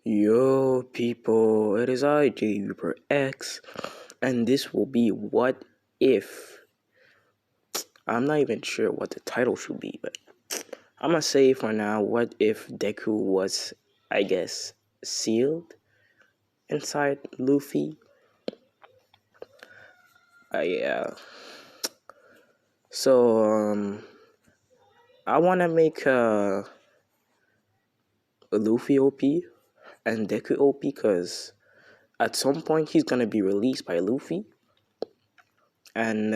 Yo, people, it is I, X, and this will be What If. I'm not even sure what the title should be, but I'm gonna say for now, what if Deku was, I guess, sealed inside Luffy? Yeah. So, I wanna make Luffy OP and Deku OP because at some point he's gonna be released by Luffy, and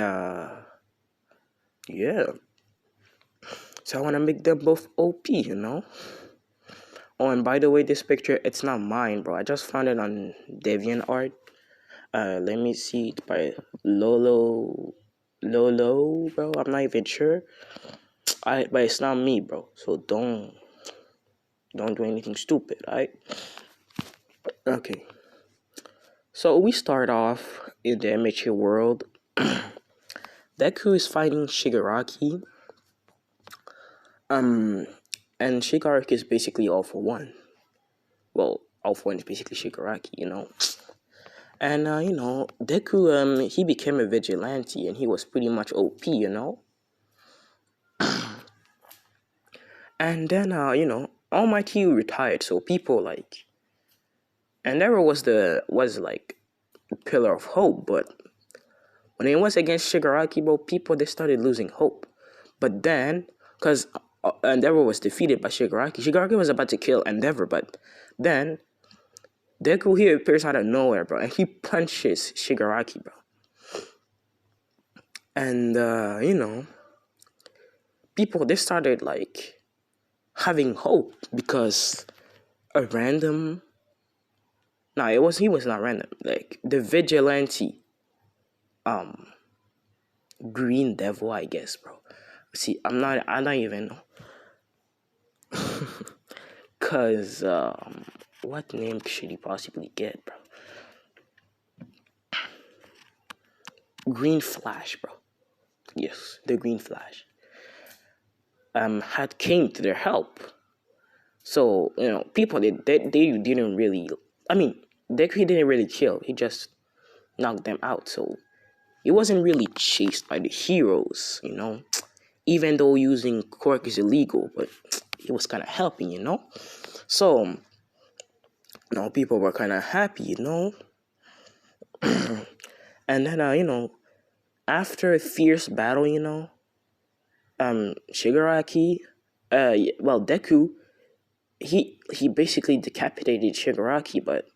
yeah. So I want to make them both OP, you know? Oh, and by the way, this picture, it's not mine, bro. I just found it on DeviantArt. Let me see. It's by Lolo, bro. I'm not even sure. But it's not me, bro. So don't do anything stupid, alright? Okay. So we start off in the MHA world. Deku is fighting Shigaraki. And Shigaraki is basically all for one. Well, all for one is basically Shigaraki, you know. And Deku he became a vigilante and he was pretty much OP, you know. And then Almighty retired, so people like, and Never was like the pillar of hope, but when it was against Shigaraki, bro, people they started losing hope. But then, because Endeavor was defeated by Shigaraki was about to kill Endeavor, but then Deku here appears out of nowhere, bro, and he punches Shigaraki, bro. And people they started like having hope because a random he was not random, like the vigilante Green Devil, I guess, bro. See, I don't even know. Cause what name should he possibly get, bro? Green Flash, bro. Yes, the Green Flash. Had came to their help. So, people they didn't really, Deku didn't really kill. He just knocked them out. So he wasn't really chased by the heroes, you know. Even though using quirk is illegal, but he was kind of helping, you know. So, people were kind of happy, you know. And then, after a fierce battle, Shigaraki, Deku, he basically decapitated Shigaraki, but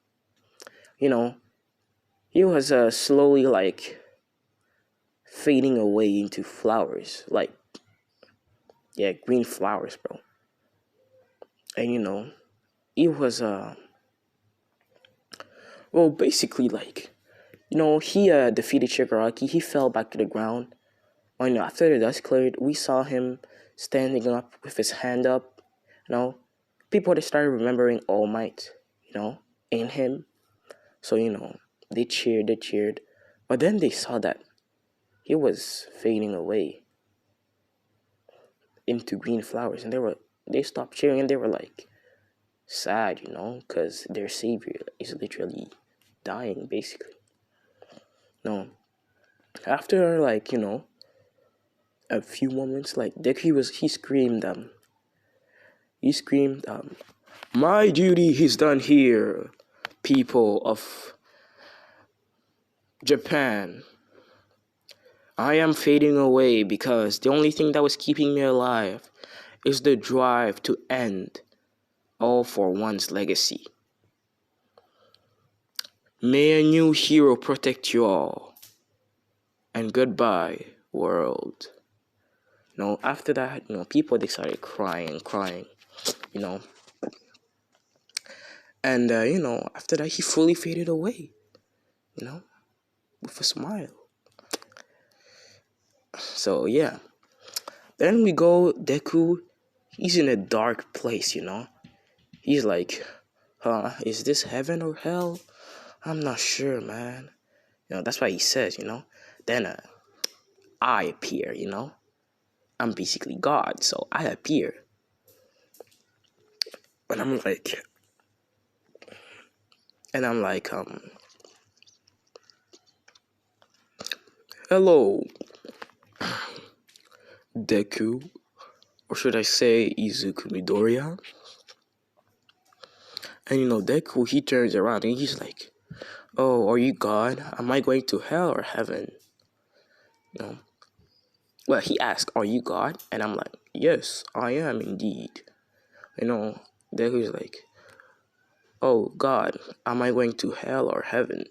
he was slowly like fading away into flowers, like green flowers, bro. And he was basically like he defeated Shigaraki. He fell back to the ground. After the dust cleared, we saw him standing up with his hand up. People they started remembering All Might, in him. So they cheered, but then they saw that he was fading away into green flowers, and they stopped cheering, and they were like sad, because their savior is literally dying, basically. No, after a few moments, like Deku he screamed, my duty is done here, people of Japan. I am fading away because the only thing that was keeping me alive is the drive to end All for One's legacy. May a new hero protect you all. And goodbye, world. After that, people they started crying, And after that he fully faded away, with a smile. So yeah. Then we go Deku, he's in a dark place, He's like, is this heaven or hell? I'm not sure, man. That's why he says, Then I appear, I'm basically God, so I appear. And I'm like, And I'm like, hello, Deku, or should I say Izuku Midoriya? And Deku, he turns around and he's like, oh, are you God? Am I going to hell or heaven? You know, well, he asked, are you God? And I'm like, yes, I am indeed. Deku's like, oh God, am I going to hell or heaven?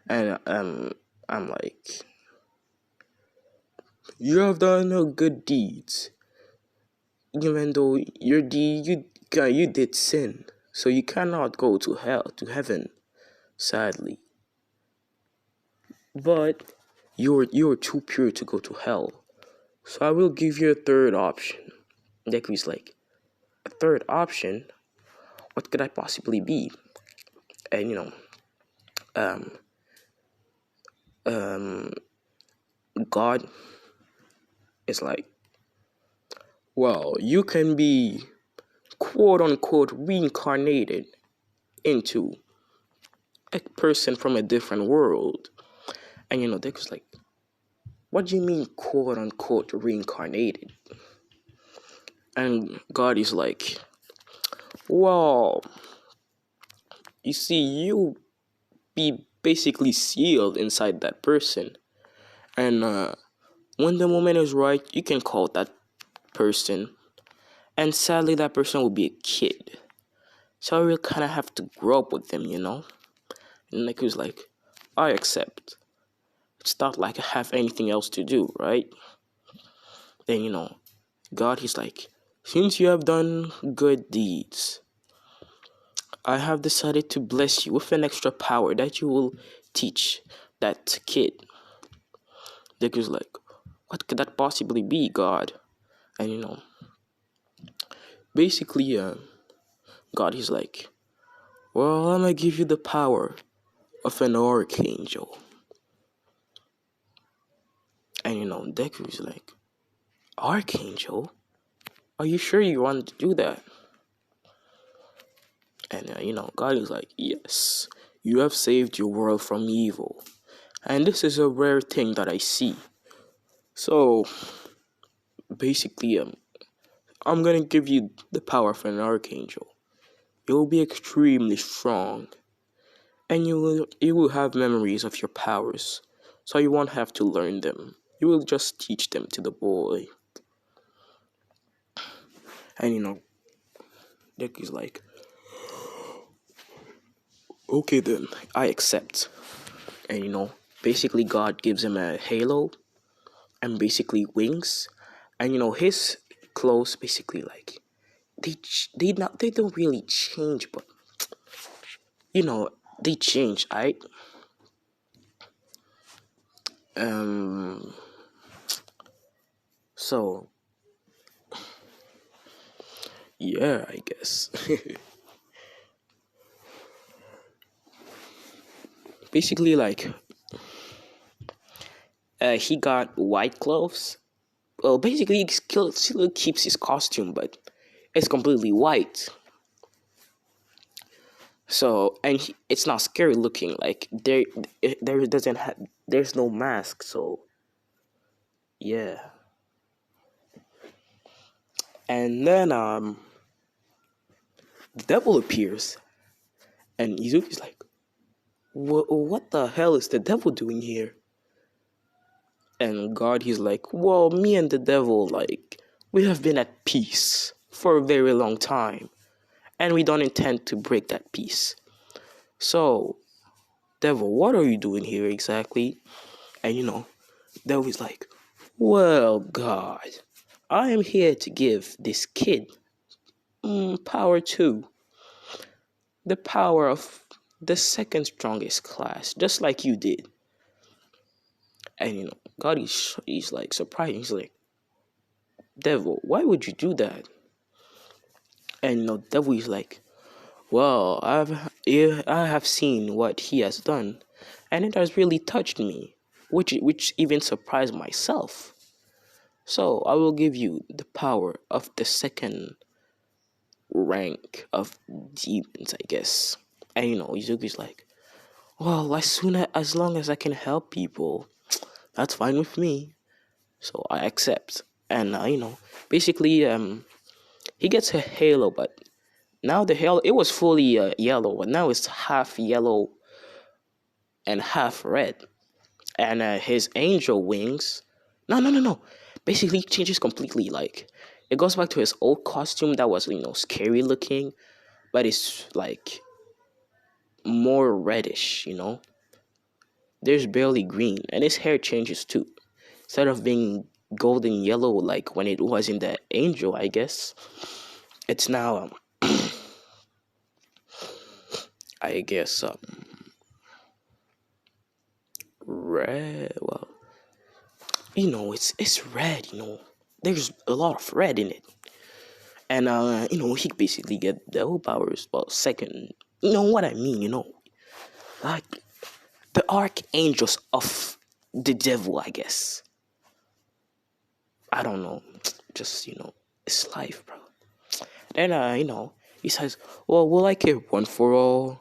And I'm like, you have done no good deeds, even though you did sin, so you cannot go to heaven, sadly. But you're too pure to go to hell, so I will give you a third option. Deku's like, a third option? What could I possibly be? And um, um, God is like, well, you can be quote unquote reincarnated into a person from a different world. And Deku's like, what do you mean quote unquote reincarnated? And God is like, well, you see, you be basically sealed inside that person. And when the moment is right, you can call that person. And sadly, that person will be a kid. So I will kind of have to grow up with them. And like, he was like, I accept. It's not like I have anything else to do, right? Then, God, he's like, since you have done good deeds, I have decided to bless you with an extra power that you will teach that kid. Deku's like, what could that possibly be, God? And basically, God, he's like, well, I'm gonna give you the power of an archangel. And Deku is like, archangel? Are you sure you want to do that? And God is like, yes, you have saved your world from evil. And this is a rare thing that I see. So, basically, I'm gonna give you the power of an archangel. You'll be extremely strong. And you will have memories of your powers. So you won't have to learn them. You will just teach them to the boy. And Dick is like, okay then, I accept. And basically God gives him a halo and basically wings. And his clothes basically like they don't really change, but they change, right? Um so yeah, I guess. Basically like he got white clothes. Well, basically he still keeps his costume, but it's completely white. So it's not scary looking. Like there doesn't have there's no mask. So yeah. And then the devil appears, and Izuki's like, what the hell is the devil doing here? And God, he's like, well, me and the devil, like, we have been at peace for a very long time, and we don't intend to break that peace. So, devil, what are you doing here exactly? And devil is like, well, God, I am here to give this kid power too. The power of the second strongest class, just like you did. And God he's like surprised. He's like, devil, why would you do that? And devil is like, well, I have seen what he has done, and it has really touched me, which even surprised myself. So I will give you the power of the second rank of demons, I guess. And Izuku's like, well, as long as I can help people, that's fine with me. So I accept. And basically, he gets a halo, but now the halo, it was fully yellow, but now it's half yellow and half red. And his angel wings, no, basically changes completely. Like, it goes back to his old costume that was scary looking, but it's like more reddish. There's barely green, and his hair changes too. Instead of being golden yellow like when it was in the angel, I guess it's now I guess red. Well, it's red. There's a lot of red in it, and he basically get devil powers. Well, second, you know what I mean. Like the archangels of the devil, I guess. I don't know, just it's life, bro. Then he says, "Well, will I keep one for all?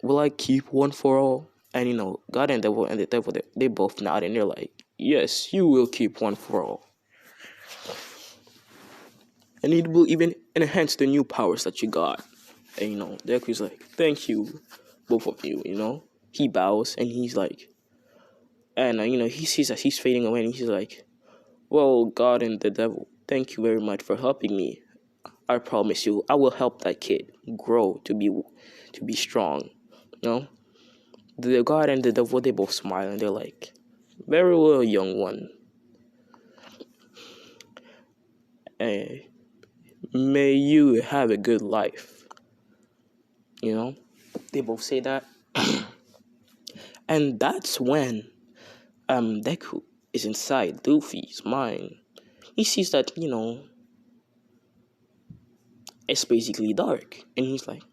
Will I keep one for all?" And God and the devil, they both nod and they're like, "Yes, you will keep one for all." And it will even enhance the new powers that you got. And Deku's like, "Thank you, both of you." He bows and he's like, and he sees that he's fading away and he's like, "Well, God and the devil, thank you very much for helping me. I promise you, I will help that kid grow to be strong." The God and the devil, they both smile and they're like, "Very well, young one. Eh, may you have a good life." They both say that. And that's when Deku is inside Luffy's mind. He sees that, it's basically dark. And he's like,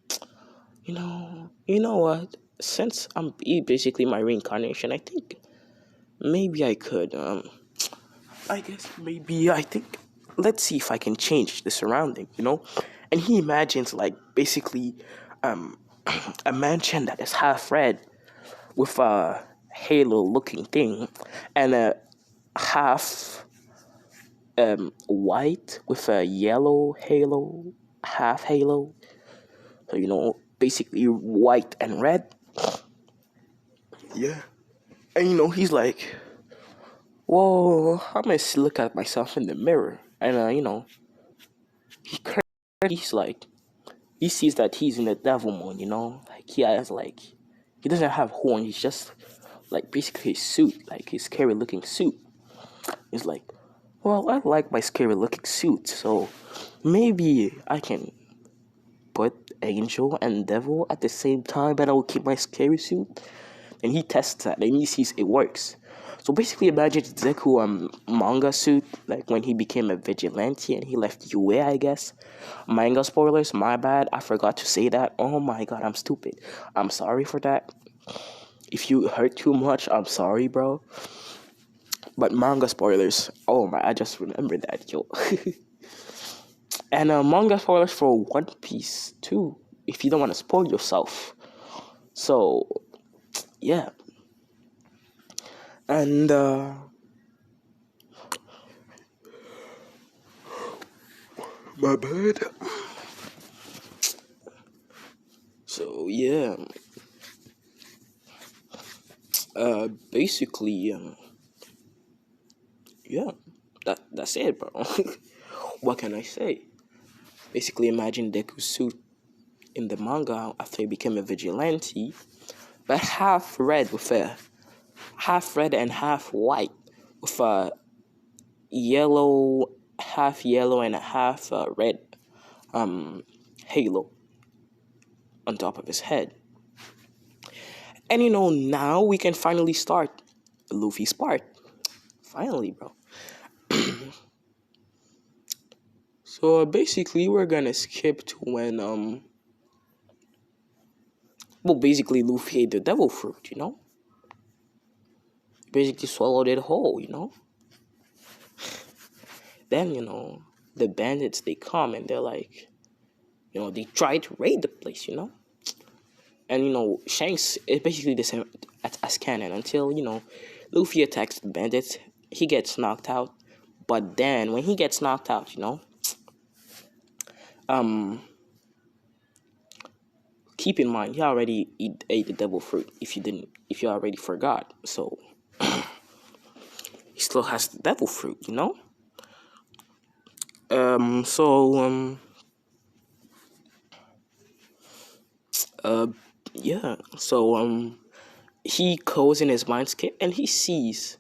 you know what? Since I'm basically my reincarnation, I think maybe I could, I think, let's see if I can change the surrounding, And he imagines, like, basically, a mansion that is half red with a halo-looking thing, and a half white with a yellow halo, half halo. So basically white and red. Yeah, and he's like, "Whoa, I must look at myself in the mirror." And he he's like, he sees that he's in the devil mode. Like he doesn't have horn. He's just like basically his suit, like his scary looking suit. He's like, "Well, I like my scary looking suit, so maybe I can put angel and devil at the same time, but I will keep my scary suit." And he tests that, and he sees it works. So basically, imagine Deku manga suit, like when he became a vigilante and he left UA, I guess. Manga spoilers, my bad. I forgot to say that. Oh my god, I'm stupid. I'm sorry for that. If you hurt too much, I'm sorry, bro. But manga spoilers, oh my, I just remembered that, yo. And manga spoilers for One Piece too, if you don't want to spoil yourself. So, yeah. And my bad. So yeah, basically, yeah, that's it, bro. What can I say? Basically, imagine Deku's suit in the manga after he became a vigilante, but half red and half white with a half yellow and a half red halo on top of his head. And now we can finally start Luffy's part. Finally, bro. So basically, we're gonna skip to when well, basically Luffy ate the devil fruit. Basically swallowed it whole. Then the bandits, they come and they're like, they try to raid the place. And Shanks is basically the same as canon until Luffy attacks the bandits. He gets knocked out, but then when he gets knocked out, um, keep in mind he already ate the devil fruit. If you already forgot, so he still has the devil fruit. So uh, yeah. So he goes in his mindscape and he sees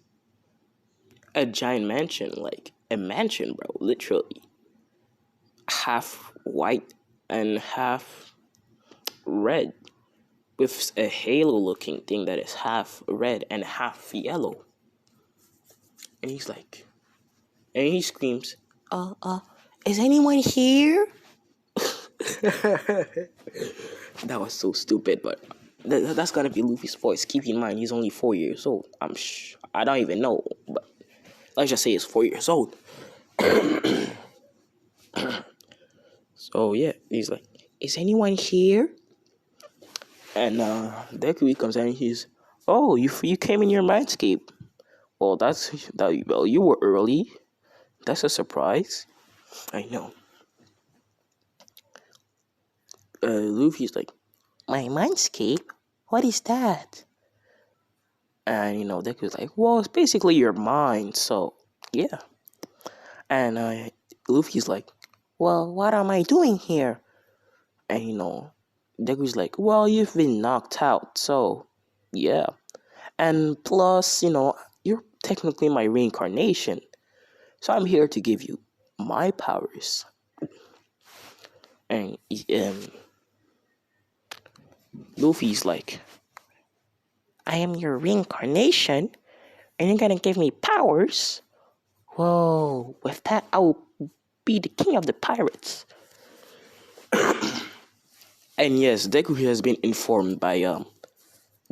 a giant mansion, like a mansion, bro, literally half white and half red, with a halo looking thing that is half red and half yellow. And he's like, and he screams, is anyone here? That was so stupid, but that's gonna be Luffy's voice. Keep in mind, he's only 4 years old. I don't even know, but let's just say he's 4 years old. So yeah, he's like, is anyone here? And Deku comes in and he's, oh, you came in your mindscape. Well, well, you were early. That's a surprise. I know. Luffy's like, my mindscape? What is that? And Deku's like, well, it's basically your mind, so yeah. And Luffy's like, well, what am I doing here? And Deku's like, well, you've been knocked out, so yeah. And plus, you're technically my reincarnation, so I'm here to give you my powers. And Luffy's like, I am your reincarnation, and you're gonna give me powers? Whoa, with that, I will be the king of the pirates. And yes, Deku has been informed by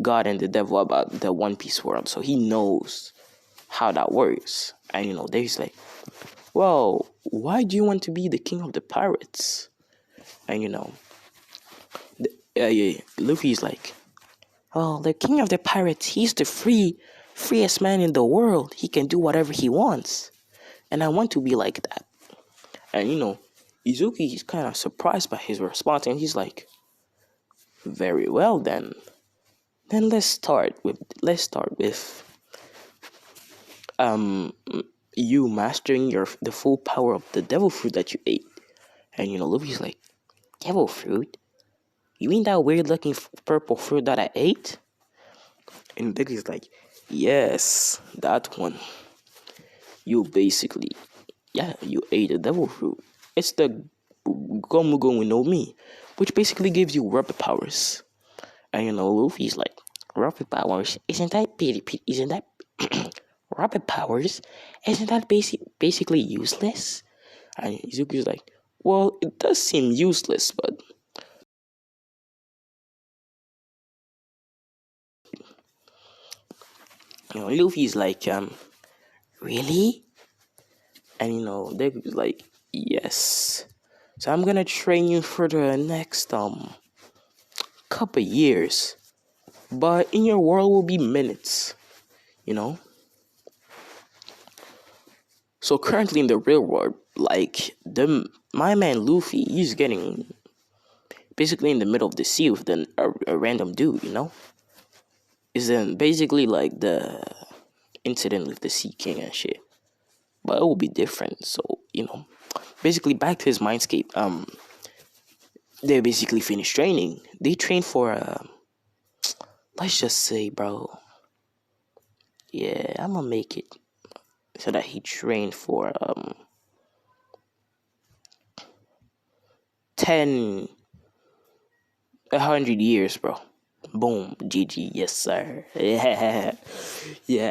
God and the devil about the One Piece world, so he knows how that works. And Deku's like, well, why do you want to be the king of the pirates? And Luffy's like, well, the king of the pirates, he's the freest man in the world. He can do whatever he wants, and I want to be like that. And Izuki is kind of surprised by his response, and he's like, very well then. Then let's start with you mastering the full power of the devil fruit that you ate. And Luffy's like, devil fruit? You mean that weird looking purple fruit that I ate? And Deku's like, yes, that one. You basically, yeah, you ate the devil fruit. It's the Gomu Gomu no Mi, which basically gives you rubber powers. And Luffy's like, rubber powers? Isn't that rubber powers? Isn't that basically useless? And Izuku's like, well, it does seem useless, but Luffy's like, really? And Deku's like, yes. So I'm gonna train you for the next couple years, but in your world will be minutes. So currently in the real world, like my man Luffy, he's getting basically in the middle of the sea with a random dude. Is then basically like the incident with the Sea King and shit, but it will be different. So basically back to his mindscape. They basically finished training. They trained for let's just say, bro. Yeah, I'm gonna make it so that he trained for 100 years, bro. Boom, GG, yes sir. Yeah,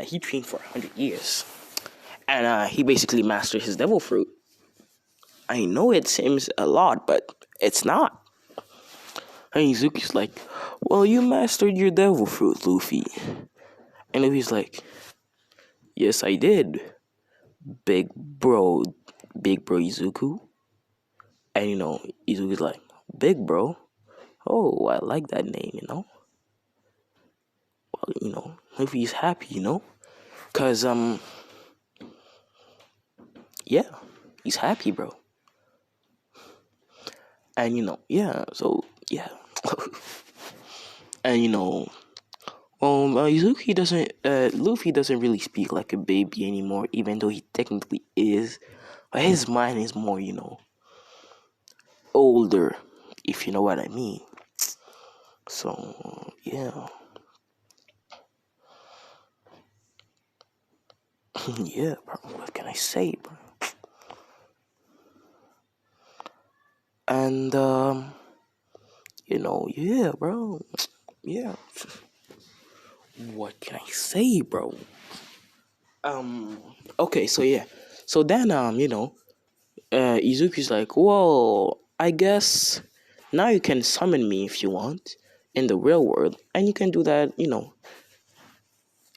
he trained for 100 years, and he basically mastered his devil fruit. I know it seems a lot, but it's not. And Izuki's like, well, you mastered your devil fruit, Luffy. And Luffy's like, yes, I did, big bro Izuku. And Izuku's like, big bro, Oh, I like that name, you know. Well, Luffy's happy, cause yeah, he's happy, bro. And yeah, so yeah, and Luffy doesn't really speak like a baby anymore, even though he technically is. But his mind is more, older, if you know what I mean. So yeah, yeah, bro. What can I say, bro? And yeah, bro. Yeah. What can I say, bro? Um. Okay, so yeah. So then, Izuku's like, well, I guess now you can summon me if you want in the real world, and you can do that,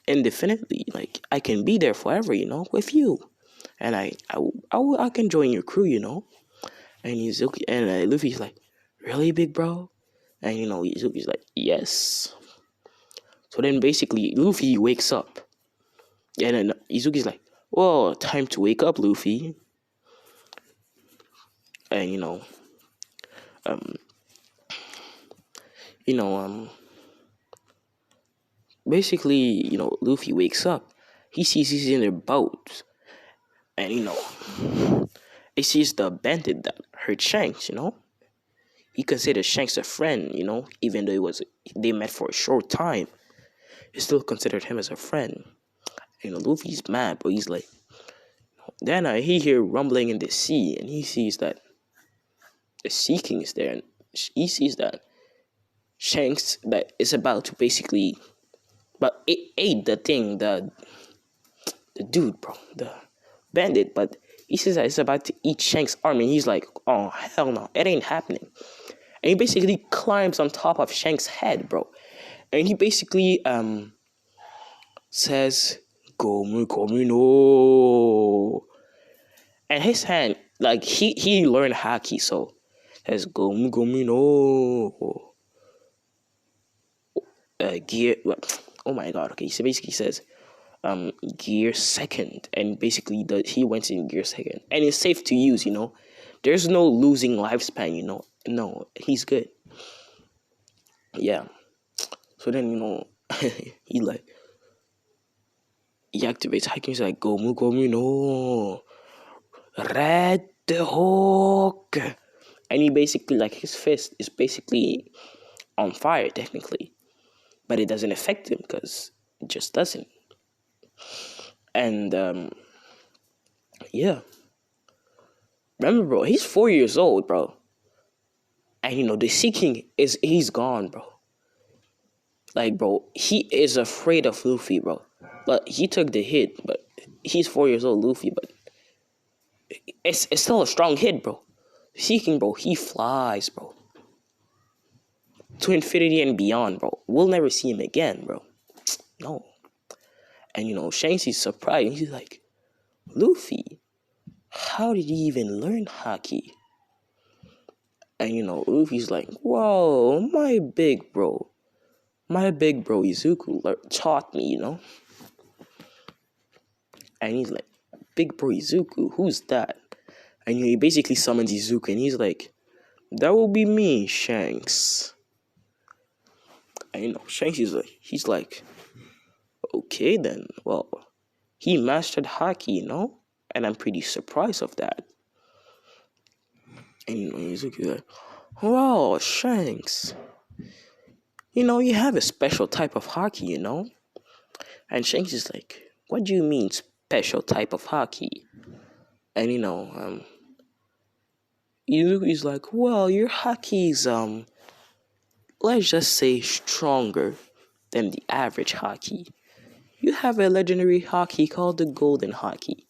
indefinitely. Like I can be there forever, with you, and I can join your crew, And Izuku and Luffy's like, really, big bro? And Izuku's like, yes. So then basically Luffy wakes up, and then Izuku's like, well, time to wake up, Luffy. And um, you know, um, basically, Luffy wakes up. He sees he's in their boat, and he sees the bandit that hurt Shanks. He considers Shanks a friend. Even though they met for a short time, he still considered him as a friend. Luffy's mad, but he's like, then he hear rumbling in the sea, and he sees that the Sea King is there, and he sees that Shanks that is about to basically, but it ate the dude, bro, the bandit, but he says that it's about to eat Shanks' arm, and he's like, oh hell no, it ain't happening. And he basically climbs on top of Shanks' head, bro, and he basically says, "Gomu Gomu no," and his hand, like he learned haki, so says Gomu Gomu no. Gear. Oh my god. Okay, so basically says gear second, and basically he went in gear second, and it's safe to use. There's no losing lifespan. No, he's good. Yeah. So then he like he activates hiking. He's like Gomu Gomu no Red Hawk, and he basically like his fist is basically on fire technically, but it doesn't affect him because it just doesn't. And yeah, remember, bro, he's 4 years old, bro, and the Seeking he's gone, bro. Like, bro, he is afraid of Luffy, bro. But he took the hit, but he's 4 years old, Luffy, but it's still a strong hit, bro. Seeking, bro, he flies, bro, to infinity and beyond, bro. We'll never see him again, bro. No. And Shanks is surprised. He's like, Luffy, how did he even learn haki? And Luffy's like, whoa, my big bro Izuku taught me, and he's like, big bro Izuku, who's that? And he basically summons Izuku, and he's like, that will be me, Shanks. And Shanks is like, he's like, okay then, well, he mastered haki, and I'm pretty surprised of that. And Izuku's like, wow, Shanks, you have a special type of haki, And Shanks is like, what do you mean special type of haki? And Izuku's like, well, your haki is let's just say stronger than the average haki. You have a legendary haki called the golden haki.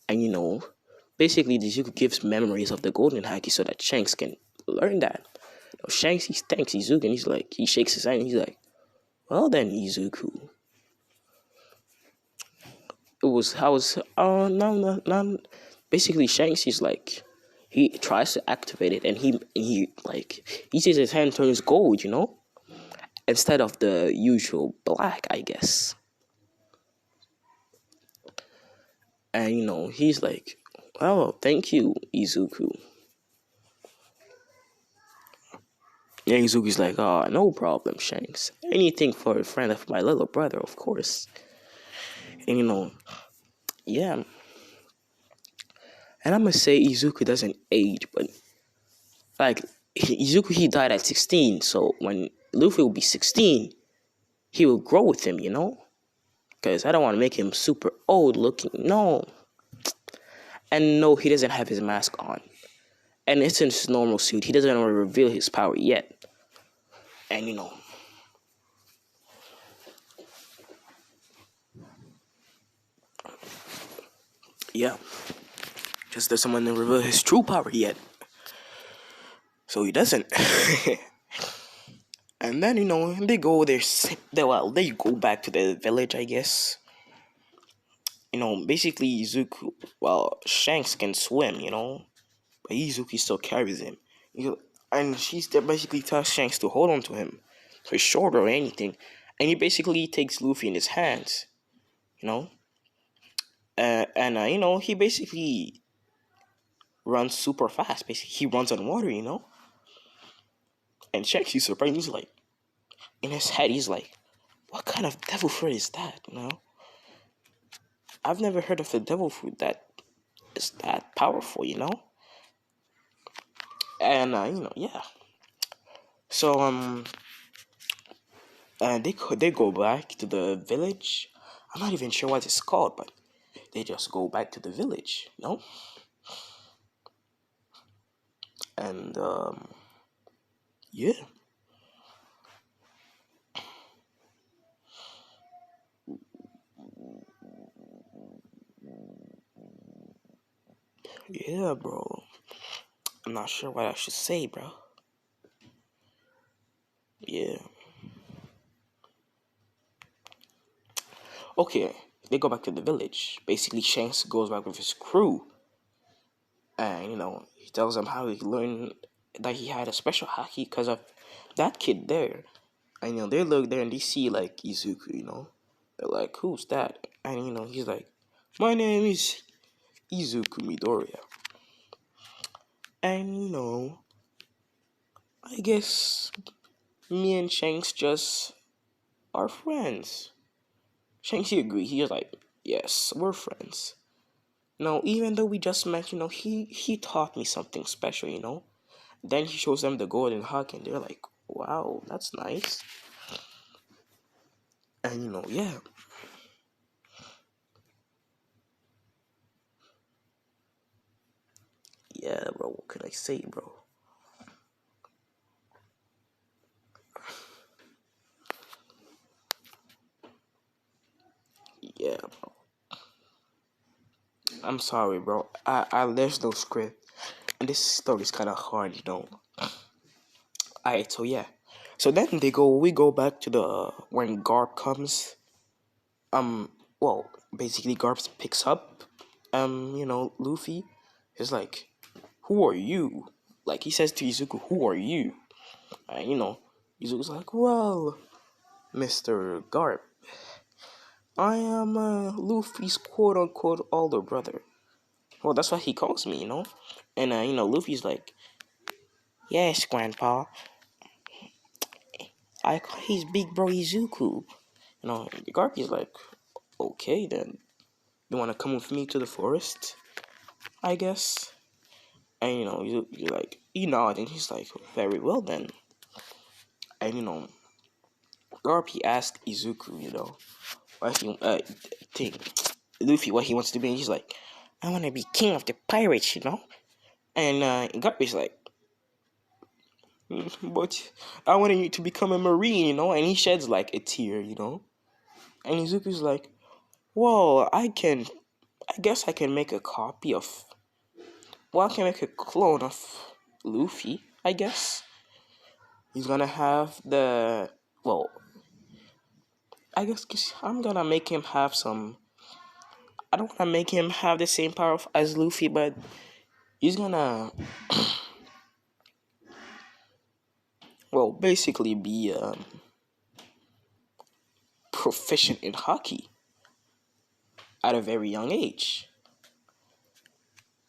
And basically Izuku gives memories of the golden haki so that Shanks can learn that. Shanks, he thanks Izuku, and he shakes his hand, and he's like, well then, Izuku, basically Shanks, he's he tries to activate it, and he sees his hand turns gold, instead of the usual black, I guess. And he's like, "Oh, thank you, Izuku." And Izuku's like, "Oh, no problem, Shanks. Anything for a friend of my little brother, of course." And yeah. And I'm gonna say Izuku doesn't age, but like Izuku, he died at 16, so when Luffy will be 16, he will grow with him, Because I don't want to make him super old looking. No. And no, he doesn't have his mask on. And it's in his normal suit. He doesn't want to reveal his power yet. And yeah. Just doesn't want to reveal his true power yet. So he doesn't. And then, they go there. They go back to the village, I guess. Basically, Izuku, well, Shanks can swim, but Izuku still carries him. And she's there basically tells Shanks to hold on to him, so his shoulder or anything. And he basically takes Luffy in his hands, you know. He basically runs super fast. Basically, he runs on water. And Shanks is surprised. He's like, in his head, he's like, what kind of devil fruit is that? I've never heard of a devil fruit that is that powerful. And yeah. So they go back to the village. I'm not even sure what it's called, but they just go back to the village. And yeah, yeah, bro. I'm not sure what I should say, bro. Yeah. Okay, they go back to the village. Basically, Shanks goes back with his crew, and he tells them how he learned that he had a special haki because of that kid there. And they look there and they see like Izuku. They're like, "Who's that?" And he's like, "My name is Izuku Midoriya." And I guess me and Shanks just are friends. Shanks, he agreed. He was like, "Yes, we're friends." Even though we just met, he taught me something special. Then he shows them the golden hug, and they're like, "Wow, that's nice." And yeah, yeah, bro. What could I say, bro? Yeah, bro. I'm sorry, bro. There's no script, and this story's kind of hard. Alright, so yeah, so then we go back to the when Garp comes. Well, basically Garp picks up, Luffy. He's like, "Who are you?" Like he says to Izuku, "Who are you?" And Izuku's like, "Well, Mr. Garp, I am Luffy's quote unquote older brother." Well, that's what he calls me. And Luffy's like, "Yes, Grandpa. I call his big bro Izuku." Garpy's like, "Okay then, you wanna come with me to the forest? I guess." And you're like, you nod, and he's like, "Very well then." And Garpy asked Izuku, what he think Luffy what he wants to be, and he's like, "I want to be king of the pirates." And Garpy's like, "But I wanted you to become a marine." And he sheds like a tear. And Izuku's like, "Well, I guess I can make a copy of, well, I can make a clone of Luffy, I guess. He's gonna have well, I guess I'm gonna make him have some, I don't wanna make him have the same power as Luffy, but he's gonna, well, basically be proficient in hockey at a very young age.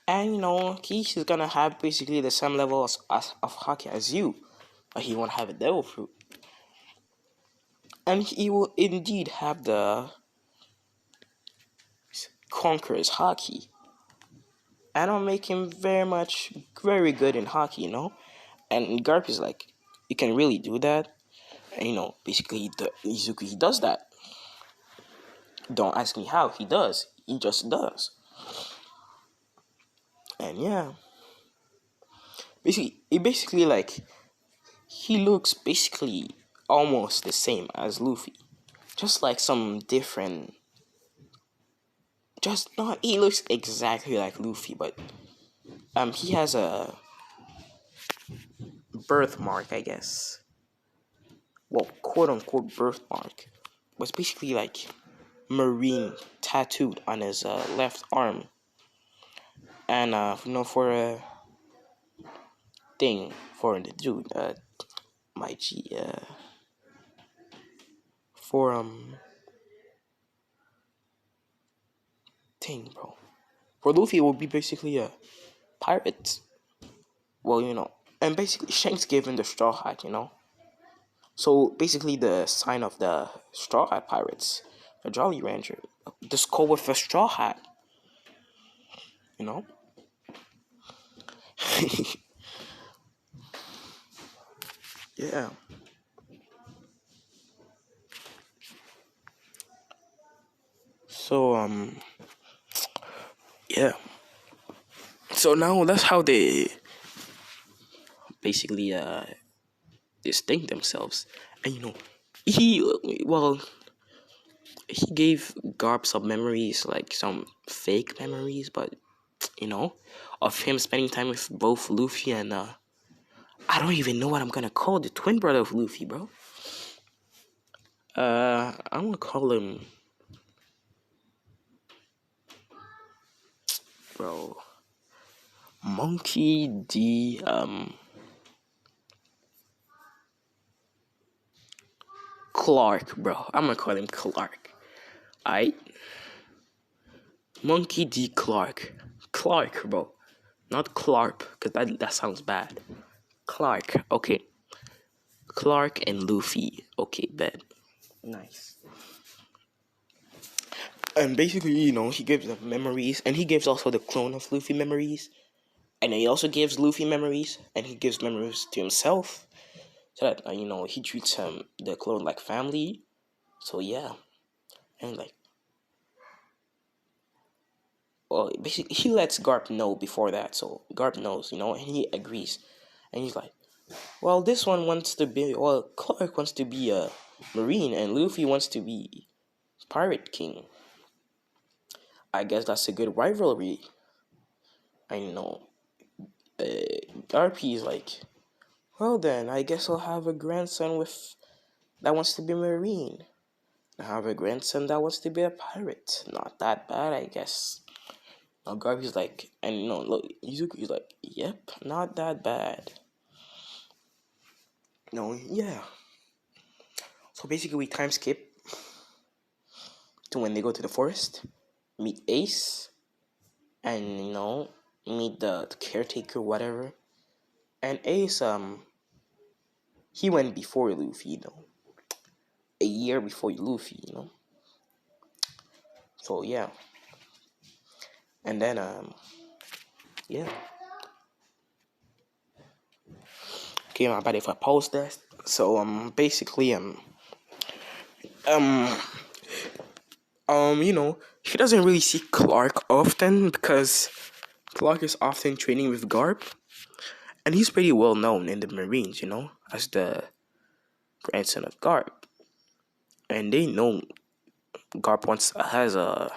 And he's gonna have basically the same level of hockey as you, but he won't have a devil fruit. And he will indeed have the conqueror's hockey. And I'll make him very good in hockey. And Garp is like, you can really do that. And basically Izuku, he does that. Don't ask me how, he does. He just does. And yeah. Basically like, he looks basically almost the same as Luffy. Just like some different, just not, he looks exactly like Luffy, but he has a birthmark, I guess. Well, quote unquote birthmark. Was basically like marine tattooed on his left arm. And for a thing for the dude, my G, for thing, bro. For Luffy, it would be basically a pirate. Well, and basically Shanks gave him the straw hat. So basically, the sign of the straw hat pirates, the Jolly Ranger, the skull with a straw hat. You know. Yeah. So yeah. So now that's how they basically distinct themselves, and he well he gave Garp some memories, like some fake memories, but of him spending time with both Luffy and I don't even know what I'm gonna call the twin brother of Luffy, bro. I'm gonna call him, bro, Monkey D. Clark, bro. I'm gonna call him Clark. I Monkey D. Clark. Clark, bro. Not Clark, because that sounds bad. Clark, okay. Clark and Luffy. Okay, bet. Nice. And basically, he gives them memories, and he gives also the clone of Luffy memories. And he also gives Luffy memories, and he gives memories to himself. So that, he treats the clone like family. So yeah. And like, well, basically, he lets Garp know before that. So Garp knows, and he agrees. And he's like, well, this one wants to be, well, Clark wants to be a Marine, and Luffy wants to be Pirate King. I guess that's a good rivalry. I know. Garp is like, well then, I guess I'll have a grandson that wants to be a Marine. I have a grandson that wants to be a pirate. Not that bad, I guess. Now Garp is like, and look, Izuku's like, yep, not that bad. No, yeah. So basically, we time skip to when they go to the forest, meet Ace, and meet the caretaker, whatever. And Ace, he went before Luffy, a year before Luffy, So yeah, and then yeah. Okay, my bad if I post that. So basically um he doesn't really see Clark often because Clark is often training with Garp, and he's pretty well known in the Marines, as the grandson of Garp, and they know Garp has a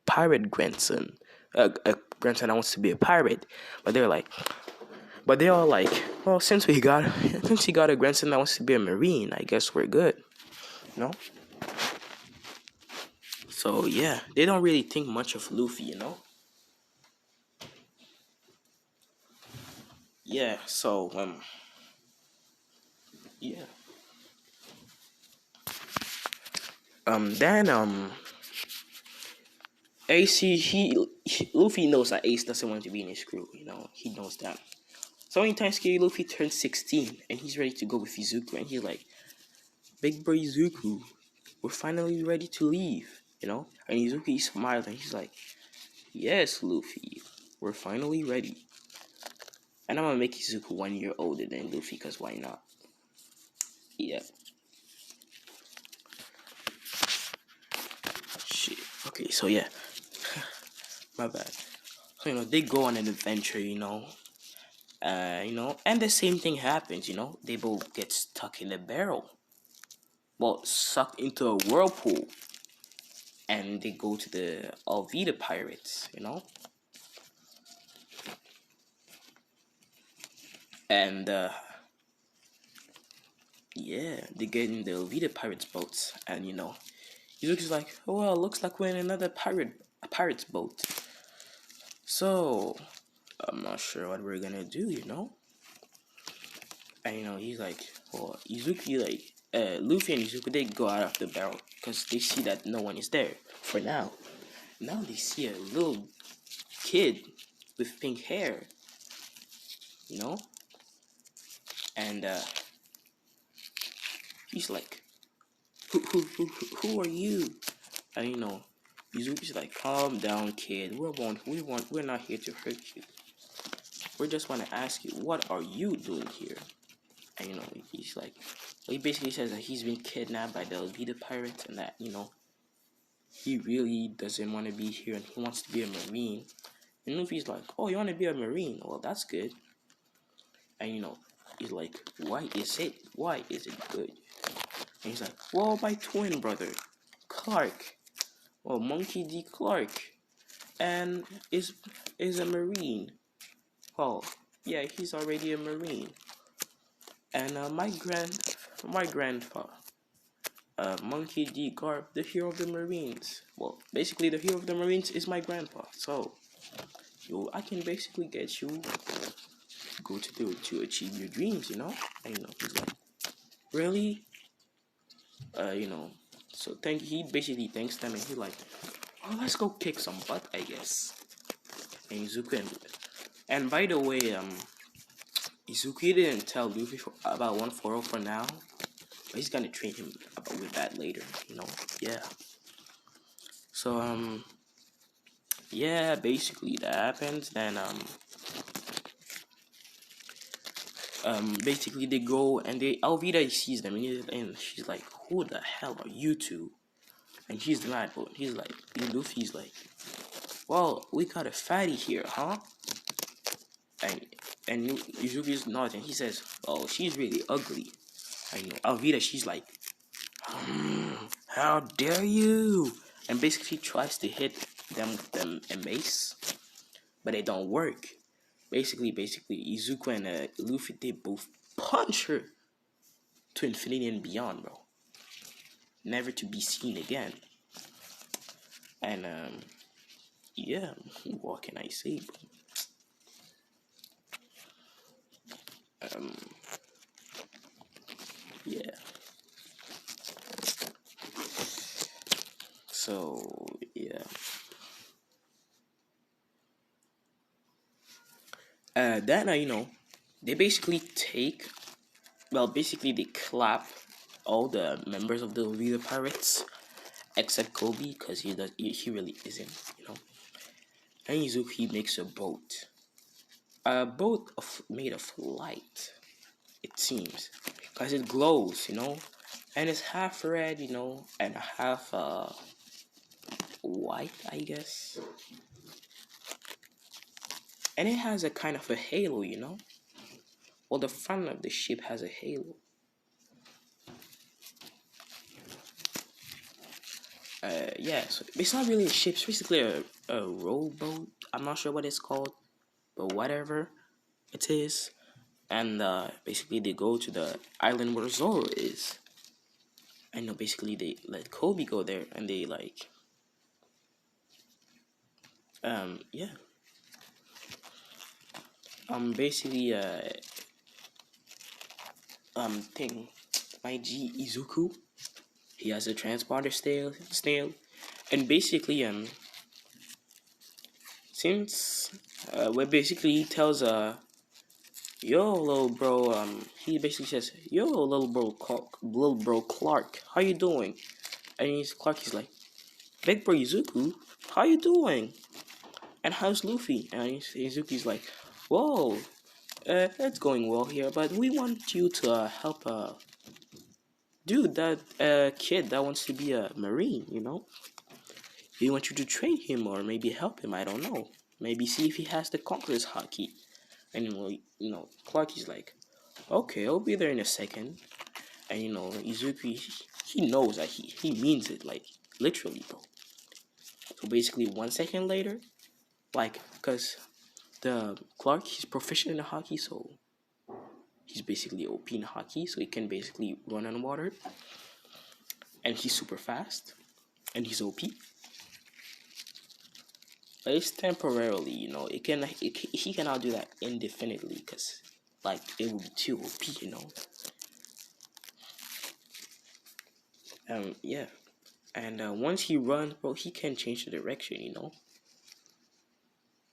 pirate grandson, a grandson that wants to be a pirate, but they're all like, well, since he got a grandson that wants to be a Marine, I guess we're good, So yeah, they don't really think much of Luffy, yeah. So yeah. Then AC Luffy knows that Ace doesn't want to be in his crew. He knows that. So anytime Scary Luffy turns 16 and he's ready to go with Izuku, and he's like, "Big bro Izuku, we're finally ready to leave." And Izuku smiles and he's like, "Yes, Luffy, we're finally ready." And I'm gonna make Izuku 1 year older than Luffy, because why not? Yeah. Shit. Okay, so yeah. My bad. So they go on an adventure, and the same thing happens, they both get stuck in a barrel. Well, sucked into a whirlpool. And they go to the Alvida pirates. And yeah, they get in the Alvida pirates boats, and Izuku's like, "Oh well, looks like we're in another pirate's boat. So I'm not sure what we're gonna do. And he's like, well, Izuku, like, Luffy and Izuku, they go out of the barrel because they see that no one is there for now. Now they see a little kid with pink hair, you know, and he's like, who are you? And Izuku's like, calm down, kid. We're not here to hurt you. We just want to ask you, what are you doing here? And he's like, well, he basically says that he's been kidnapped by the Alvida pirates, and that he really doesn't want to be here, and he wants to be a marine. And Luffy's like, oh, you want to be a marine? Well, that's good. And he's like, why is it? Why is it good? And he's like, well, my twin brother, Clark. Well, Monkey D. Clark, and is a marine. Well, yeah, he's already a marine. And my grandfather, Monkey D. Garb, the hero of the Marines. Well, basically, the hero of the Marines is my grandpa. So, I can basically get you go to achieve your dreams. And he's like, really? You know. So he basically thanks them, and he's like, oh, let's go kick some butt, I guess. And Izuku and by the way, Izuku didn't tell Luffy about 140 for now, but he's gonna train him with that later. Yeah. So yeah, basically that happens. Then basically they go, and Alvida sees them, and she's like, who the hell are you two? And he's mad, but Luffy's like, well, we got a fatty here, huh? And Izuku's nodding. He says, oh, she's really ugly. Alvida, she's like, how dare you? And basically tries to hit them with a mace, but it don't work. Basically, Izuku and Luffy, they both punch her to infinity and beyond, bro. Never to be seen again. And yeah, what can I say? Yeah. So yeah. Then they basically they clap all the members of the Leader Pirates except Kobe, because he really isn't. And Izuku makes a boat made of light, it seems, because it glows, and it's half red, and half white, I guess, and it has a kind of a halo. Well, the front of the ship has a halo. Yeah, so it's not really a ship. It's basically a rowboat. I'm not sure what it's called, but whatever it is. And basically they go to the island where Zoro is. And basically they let Kobe go there, and they yeah. Basically, thing, my G Izuku, he has a transponder snail, and basically, since, where basically he tells, yo, little bro, he basically says, yo, little bro Clark, how you doing? And Clark is like, big bro Izuku, how you doing? And how's Luffy? And Izuku's like, whoa, it's going well here, but we want you to help dude, that kid that wants to be a marine, you know? We want you to train him or maybe help him, I don't know. Maybe see if he has the Conqueror's Haki. And Clark is like, okay, I'll be there in a second. And Izuku, he knows that he means it, like, literally, bro. So basically 1 second later, like, because the Clark, he's proficient in hockey, so he's basically OP in hockey, so he can basically run on water. And he's super fast, and he's OP. But it's temporarily, he cannot do that indefinitely, because, like, it would be too OP, yeah. And once he runs, bro, he can change the direction,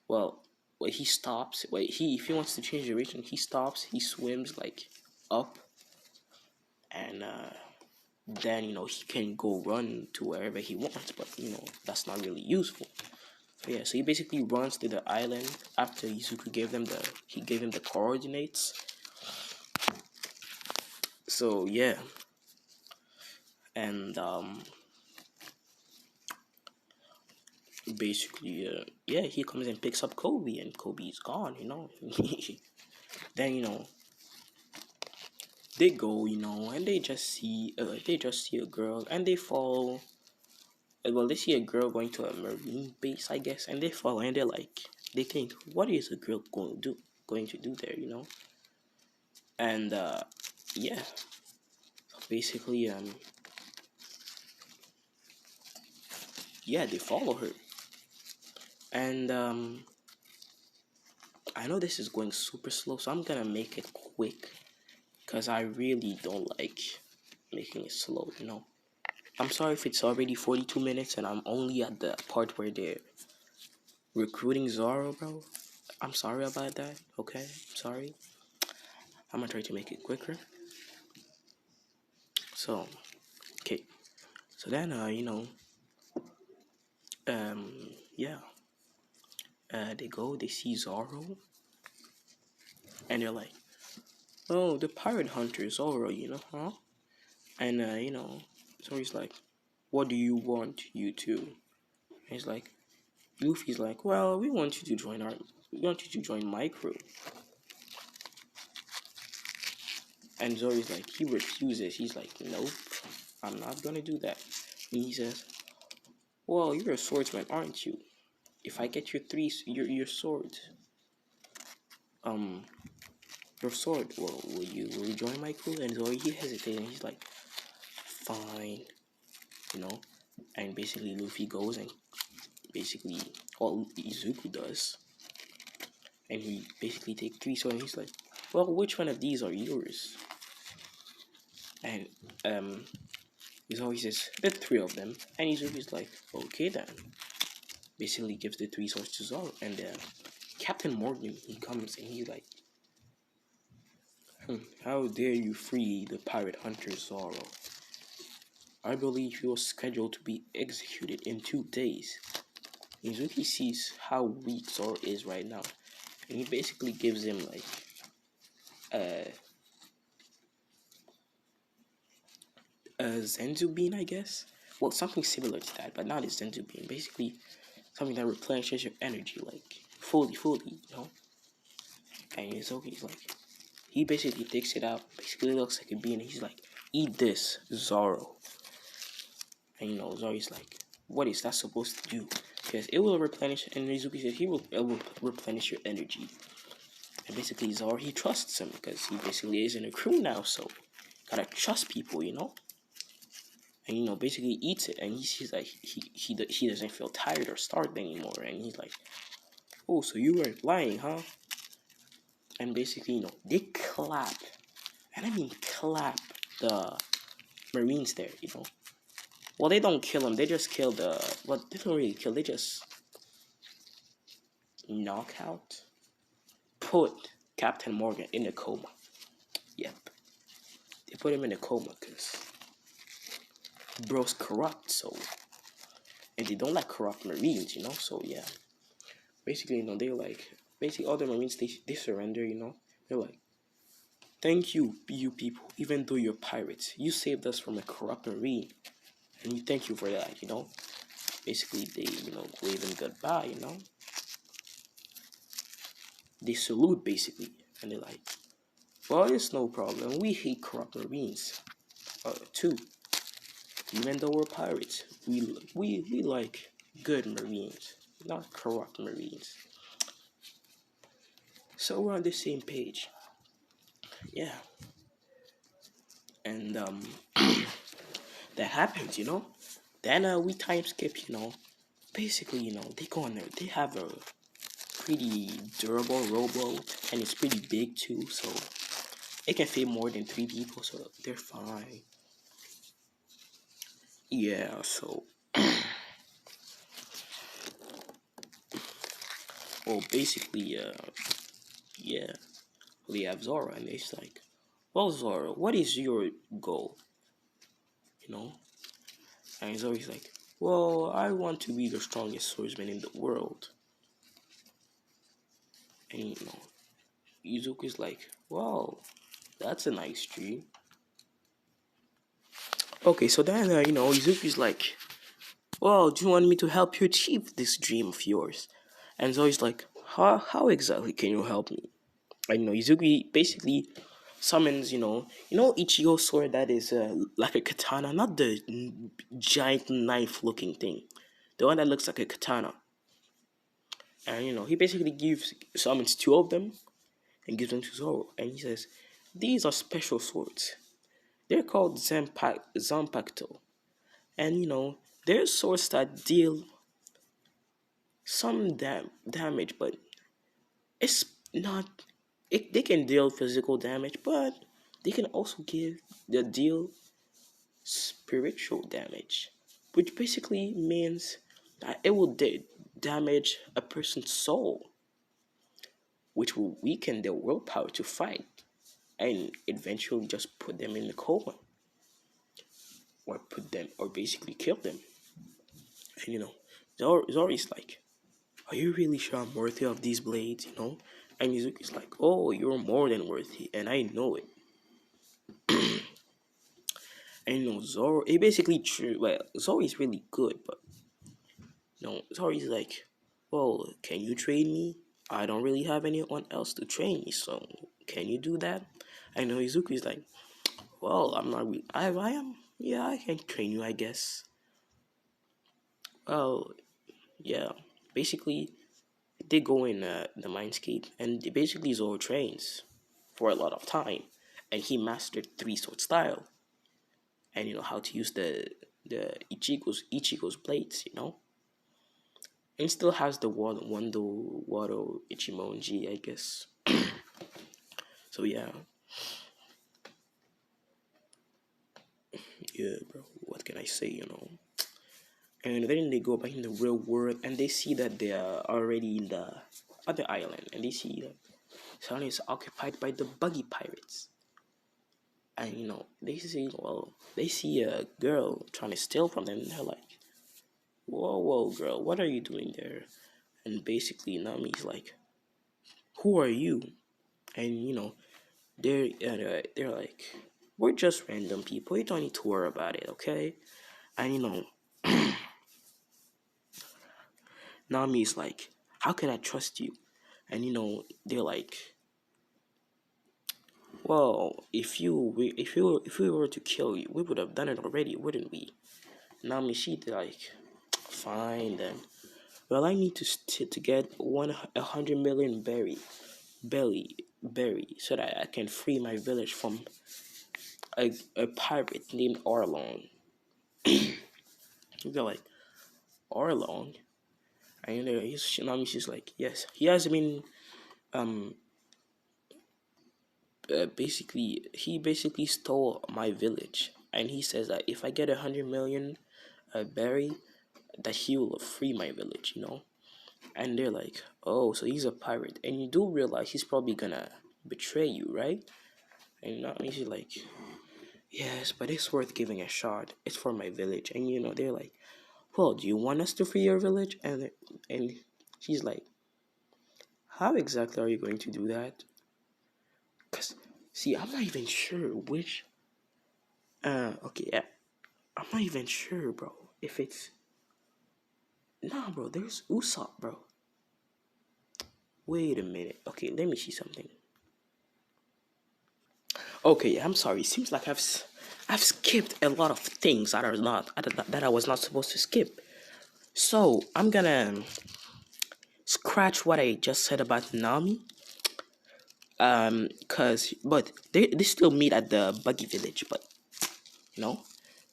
Well, he stops. If he wants to change direction, he stops. He swims like up, and then he can go run to wherever he wants. But that's not really useful. So yeah, so he basically runs to the island after Izuku gave him the coordinates. So yeah, and basically yeah, he comes and picks up Kobe, and Kobe's gone. Then they go, and they just see a girl, and they follow. Well, they see a girl going to a marine base, I guess, and they follow, and they think, what is a girl going to do there, And yeah, basically, yeah, they follow her, and I know this is going super slow, so I'm gonna make it quick, cause I really don't like making it slow, I'm sorry if it's already 42 minutes and I'm only at the part where they're recruiting Zoro, bro. I'm sorry about that, okay? Sorry. I'm gonna try to make it quicker. So, okay. So then, yeah. They see Zoro, and they're like, oh, the pirate hunter Zoro, huh? And, Zoro's like, what do you want, you two? And he's like, Luffy's like, well, we want you to join my crew. And Zoro's like, he refuses. He's like, nope, I'm not gonna do that. And he says, well, you're a swordsman, aren't you? If I get your sword, your sword, well, will you join my crew? And Zoro, he hesitates, and he's like, fine, And basically Luffy goes and basically all Izuku does, and he basically takes 3 swords, and he's like, well, which one of these are yours? And Zoro says, the 3 of them, and Izuku's like, okay then. Basically gives the 3 swords to Zoro, and Captain Morgan, he comes and he's like, how dare you free the pirate hunter Zoro? I believe he was scheduled to be executed in 2 days. Izuki sees how weak Zoro is right now, and he basically gives him like a Zenzu bean, I guess. Well, something similar to that, but not a Zenzu bean. Basically, something that replenishes your energy, like fully, And Izuki's like, he basically takes it out. Basically, looks like a bean. And he's like, eat this, Zoro. And Zoro's like, what is that supposed to do? Because it will replenish, and Izuki says it will replenish your energy. And basically Zoro, he trusts him because he basically is in a crew now, so gotta trust people, And basically eats it, and he's like he doesn't feel tired or starved anymore, and he's like, oh, so you weren't lying, huh? and basically, they clap, and I mean clap the Marines there. Well, they don't kill them. They just kill the. Well, they don't really kill. They just knock out, put Captain Morgan in a coma. Yep, they put him in a coma because bro's corrupt. So, and they don't like corrupt Marines. So yeah, basically, they're like basically all the Marines they surrender. They're like, thank you, you people. Even though you're pirates, you saved us from a corrupt Marine, and we thank you for that. Basically, they wave him goodbye. They salute basically, and they're like, well, it's no problem. We hate corrupt Marines, too. Even though we're pirates, we like good Marines, not corrupt Marines. So we're on the same page, yeah. And that happens. Then we time skip. Basically, they go on there. They have a pretty durable rowboat, and it's pretty big too, so it can fit more than 3 people, so they're fine. Yeah, so well, basically, yeah, we have Zora, and it's like, well, Zora, what is your goal? You know, and Zora's like, well, I want to be the strongest swordsman in the world, and Izuku's like, well, that's a nice dream. Okay, so then Izuku's like, well, do you want me to help you achieve this dream of yours? And Zoe's like, how exactly can you help me? And Izuku basically summons, Ichigo's sword that is like a katana, not the giant knife-looking thing, the one that looks like a katana. And he basically summons 2 of them and gives them to Zoro, and he says, "These are special swords. They're called Zanpakuto, and they're swords that deal some damage, but it's not. They can deal physical damage, but they can also deal spiritual damage, which basically means that it will damage a person's soul, which will weaken their willpower to fight, and eventually just put them in a coma, or basically kill them. And Zori's like, are you really sure I'm worthy of these blades? And Mizuki's like, oh, you're more than worthy, and I know it. And Zoro, it basically true. Well, Zoro's really good, but Zoro's like, well, can you train me? I don't really have anyone else to train me, so can you do that? I know Izuku's like, well, I'm not. I am. Yeah, I can train you, I guess. Well, yeah. Basically, they go in the mindscape, and basically Zoro trains for a lot of time, and he mastered 3 sword style, and how to use the Ichigo's blades. And still has the Wado Ichimonji, I guess. So yeah, bro. What can I say? And then they go back in the real world, and they see that they are already in the other island, and they see that this island is occupied by the buggy pirates. And they see a girl trying to steal from them, and they're like, whoa, girl, what are you doing there? And basically Nami's like, who are you? And they're like, we're just random people, you don't need to worry about it, okay? And Nami's like, how can I trust you? And they're like, well, if we were to kill you, we would have done it already, wouldn't we? Nami, she's like, fine then. Well, I need to get 100 million berry, so that I can free my village from a pirate named Arlong. They're like, Arlong? And Nami, she's like, yes, he has been he basically stole my village, and he says that if I get 100 million berry, that he will free my village. And they're like, oh, so he's a pirate, and you do realize he's probably gonna betray you, right? And not he's like, yes, but it's worth giving a shot. It's for my village. And they're like, well, do you want us to free your village? And she's like, how exactly are you going to do that? Cause see, I'm not even sure which. Okay, yeah, I'm not even sure, bro. If it's nah, bro. There's Usopp, bro. Wait a minute. Okay, let me see something. Okay, I'm sorry. Seems like I've skipped a lot of things that I was not supposed to skip. So I'm gonna scratch what I just said about Nami. But they still meet at the Buggy Village, but you know,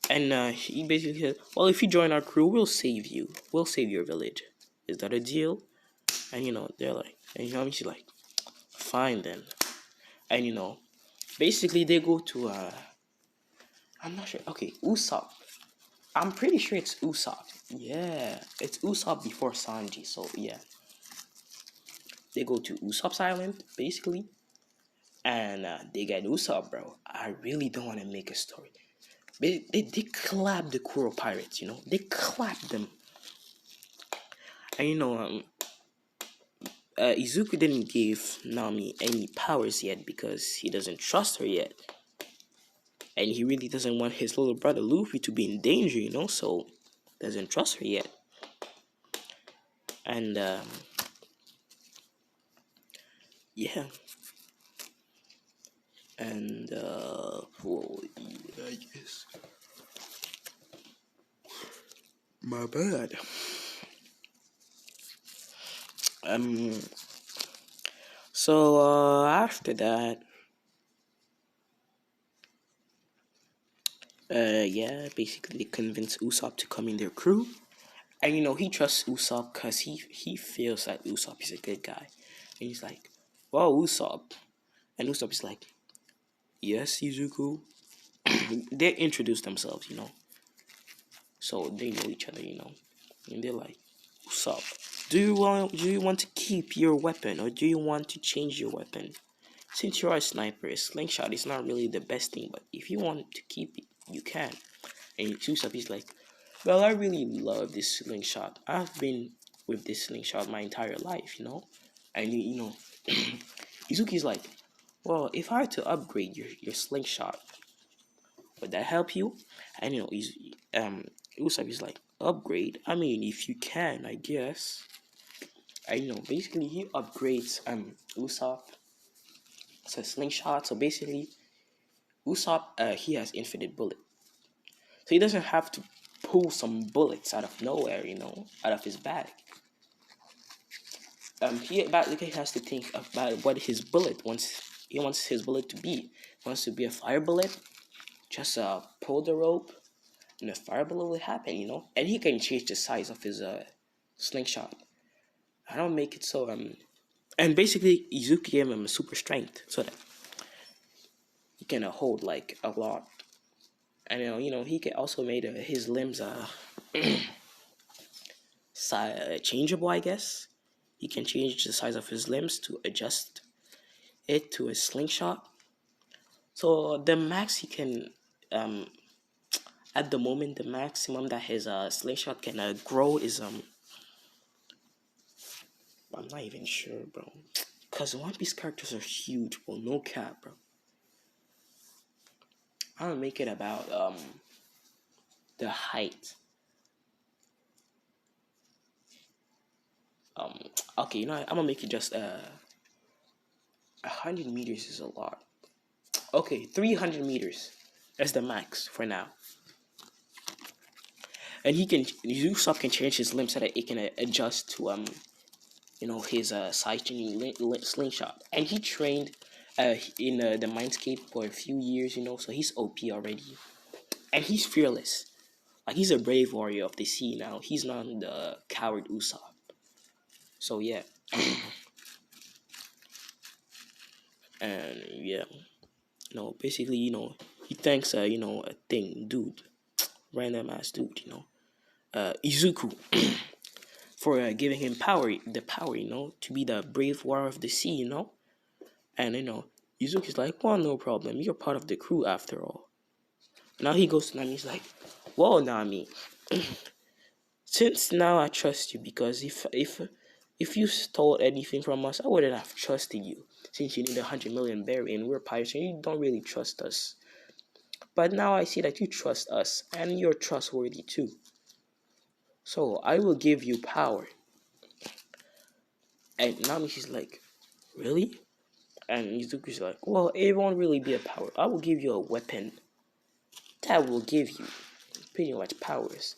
and he basically said, "Well, if you join our crew, we'll save you. We'll save your village. Is that a deal?" And they're like, and she's like, "Fine then." And basically they go to I'm not sure. Okay, Usopp. I'm pretty sure it's Usopp. Yeah, it's Usopp before Sanji. So yeah, they go to Usopp's island basically, and they get Usopp, bro. I really don't want to make a story. They clap the Kuro pirates. They clap them, and Izuku didn't give Nami any powers yet because he doesn't trust her yet, and he really doesn't want his little brother Luffy to be in danger. So doesn't trust her yet, and yeah. And well, yeah, I guess my bad. Um. So after that, yeah, basically they convince Usopp to come in their crew, and he trusts Usopp because he feels that Usopp is a good guy, and he's like, "Well, Usopp," and Usopp is like, "Yes, Izuku." They introduce themselves. So they know each other. And they're like, Usopp, do you want to keep your weapon, or do you want to change your weapon? Since you're a sniper, a slingshot is not really the best thing, but if you want to keep it, you can. And Usopp is like, well, I really love this slingshot. I've been with this slingshot my entire life. And Izuki's like, well, if I were to upgrade your slingshot, would that help you? And Usopp is like, upgrade? I mean, if you can, I guess. And basically he upgrades Usopp to slingshot. So basically Usopp he has infinite bullet. So he doesn't have to pull some bullets out of nowhere, out of his bag. He basically has to think about what his bullet wants. He wants his bullet to be. He wants to be a fire bullet. Just pull the rope, and a fire bullet will happen. And he can change the size of his slingshot. I don't make it so and basically Izuku gave him a super strength so that he can hold like a lot. And he can also made his limbs changeable, I guess. He can change the size of his limbs to adjust it to a slingshot. So the max he can at the moment, the maximum that his slingshot can grow is I'm not even sure, bro. Cause One Piece characters are huge, bro. No cap, bro. I'm gonna make it about the height. Um, okay, I'm gonna make it just 100 meters is a lot. Okay, 300 meters. That's the max for now. And Usopp can change his limbs so that it can adjust to his size changing slingshot. And he trained in the Mindscape for a few years, so he's OP already. And he's fearless. Like, he's a brave warrior of the sea now. He's not the coward Usopp. So yeah. And yeah, basically, he thanks a thing dude, random ass dude, Izuku, for giving him the power, to be the brave warrior of the sea, and Izuku's like, well, no problem, you're part of the crew after all. Now he goes to Nami, he's like, well, Nami, since now I trust you, because if you stole anything from us, I wouldn't have trusted you, since you need 100 million berry and we're pirates and you don't really trust us. But now I see that you trust us and you're trustworthy too. So I will give you power. And Nami, she's like, really? And Izuku's like, well, it won't really be a power. I will give you a weapon that will give you pretty much powers.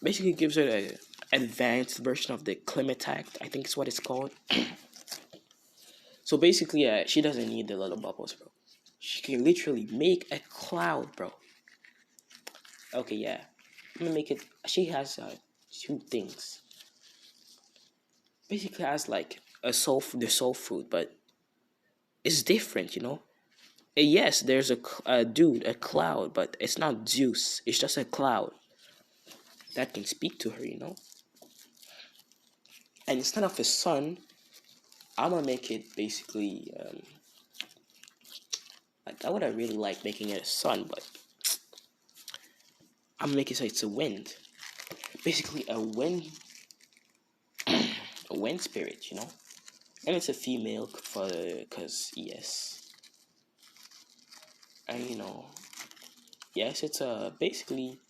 Basically gives her an advanced version of the Climatact, I think is what it's called. So basically, she doesn't need the little bubbles, bro. She can literally make a cloud, bro. Okay, yeah. I'm gonna make it. She has two things. Basically, has like the soul fruit, but it's different, Yes, there's a cloud, but it's not Zeus. It's just a cloud that can speak to her. And instead of a sun, I'm gonna make it basically like I would have really like making it a sun, but I'm gonna make it so it's a wind. Basically, a wind spirit, and it's a female because yes, and yes, it's basically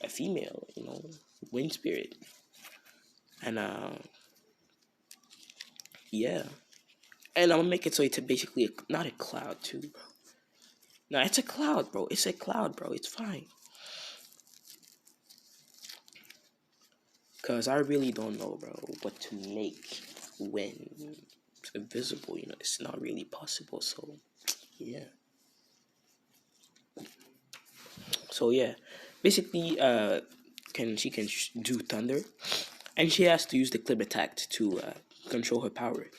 a female, wind spirit, and yeah, and I'm gonna make it so it's basically not a cloud too, bro. No, it's a cloud, bro. It's a cloud, bro. It's fine. Cause I really don't know, bro, what to make when it's invisible. It's not really possible. So yeah. So yeah, basically, she can do thunder, and she has to use the clip attack to control her power.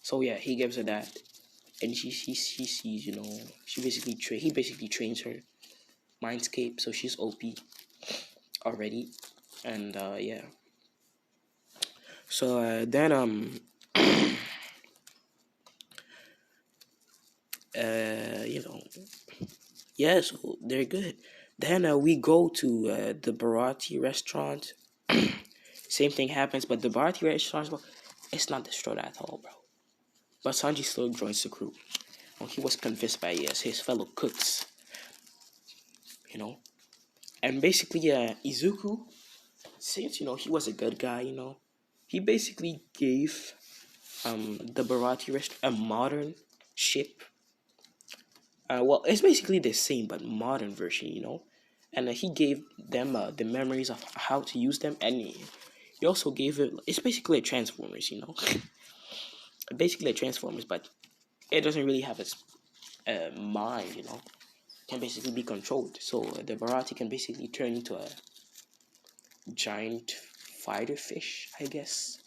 So yeah, he gives her that, and she sees, he basically trains her mindscape, so she's OP already, and yeah. So then yeah, so they're good. Then we go to the Barati restaurant. Same thing happens, but the Barati restaurant, well, it's not destroyed at all, bro. But Sanji still joins the crew. He was convinced by his fellow cooks, And basically, Izuku, since he was a good guy, he basically gave the Barati restaurant a modern ship. Well, it's basically the same but modern version, And he gave them the memories of how to use them, and he also gave it. It's basically a Transformers, basically a Transformers, but it doesn't really have its mind, Can basically be controlled. So the Barati can basically turn into a giant fighter fish, I guess.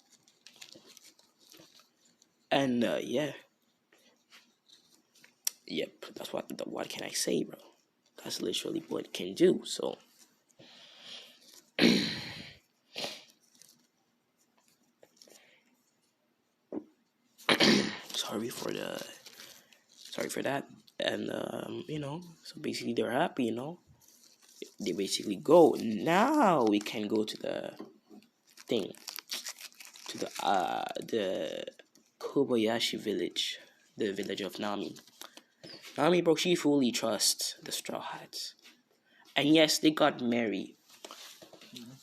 And yeah, yep. That's what can I say, bro? That's literally what it can do. So. sorry for that. And so basically they're happy, they basically go. Now we can go to the thing, to the Kobayashi village, the village of Nami. Nami, bro, she fully trusts the Straw Hats, and yes, they got married,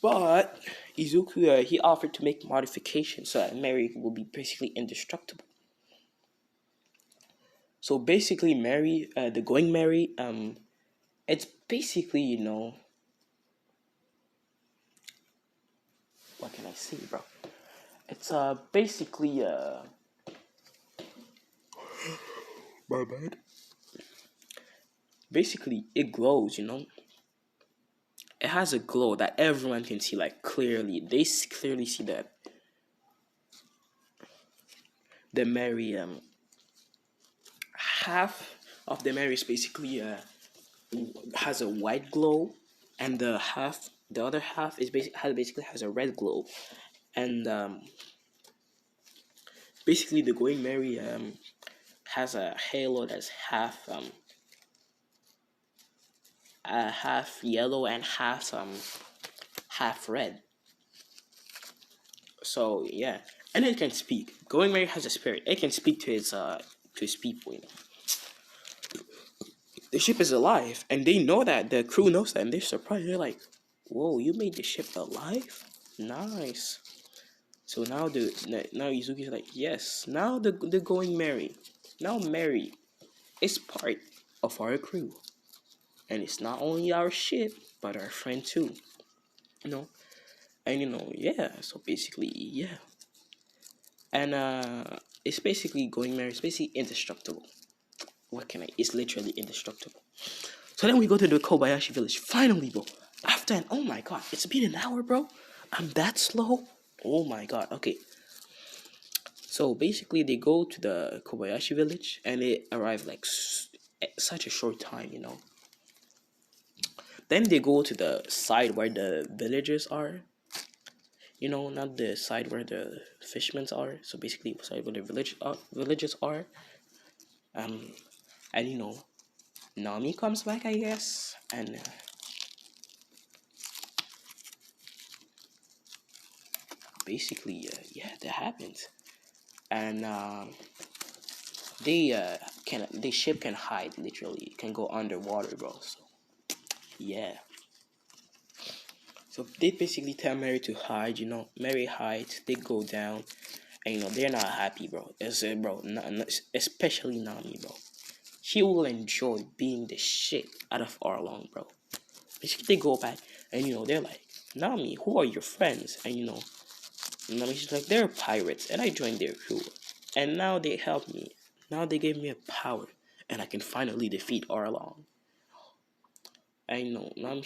but Izuku, he offered to make modifications so that Mary will be basically indestructible. So basically, Mary, the Going Mary, it's basically, what can I say, bro? It's basically my bad. Basically, it glows, It has a glow that everyone can see, like clearly. They clearly see that the Mary half of the mirror is basically has a white glow, and the other half is basically has a red glow, and basically the going merry has a halo that's half yellow and half red. So yeah, and it can speak. Going merry has a spirit. It can speak to his people. You know, the ship is alive, and they know that. The crew knows that, and they're surprised. They're like, "Whoa, you made the ship alive? Nice." So now Izuki's like, "Yes, now the going merry. Now Mary is part of our crew, and it's not only our ship but our friend too." You know, and yeah. So basically, yeah, and it's basically going merry. It's basically indestructible. What can I? It's literally indestructible. So then we go to the Kobayashi village. Finally, bro. After oh my god, it's been an hour, bro. I'm that slow. Oh my god. Okay. So basically, they go to the Kobayashi village, and they arrive like such a short time, Then they go to the side where the villagers are. Not the side where the fishermen are. So basically, the side where the villages are. Um, and Nami comes back, I guess, and basically, yeah, that happens. And the ship can hide literally. It can go underwater, bro. So yeah. So they basically tell Mary to hide. Mary hides. They go down, and they're not happy, bro. Bro, especially Nami, bro. She will enjoy being the shit out of Arlong, bro. Basically, they go back, and they're like, Nami, who are your friends? And Nami's like, they're pirates, and I joined their crew, and now they help me. Now they gave me a power, and I can finally defeat Arlong. And Nami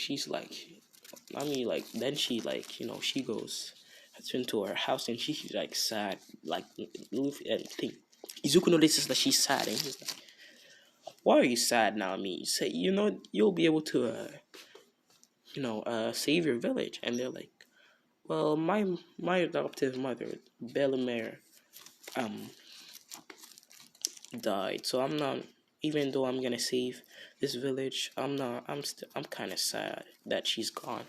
then she she goes into her house, and she's like sad, like Luffy and think Izuku notices that she's sad, and he's like, "Why are you sad, Nami? You say you'll be able to save your village." And they're like, "Well, my adoptive mother, Bellemere, um died, so I'm not. Even though I'm gonna save this village, I'm not. I'm kind of sad that she's gone."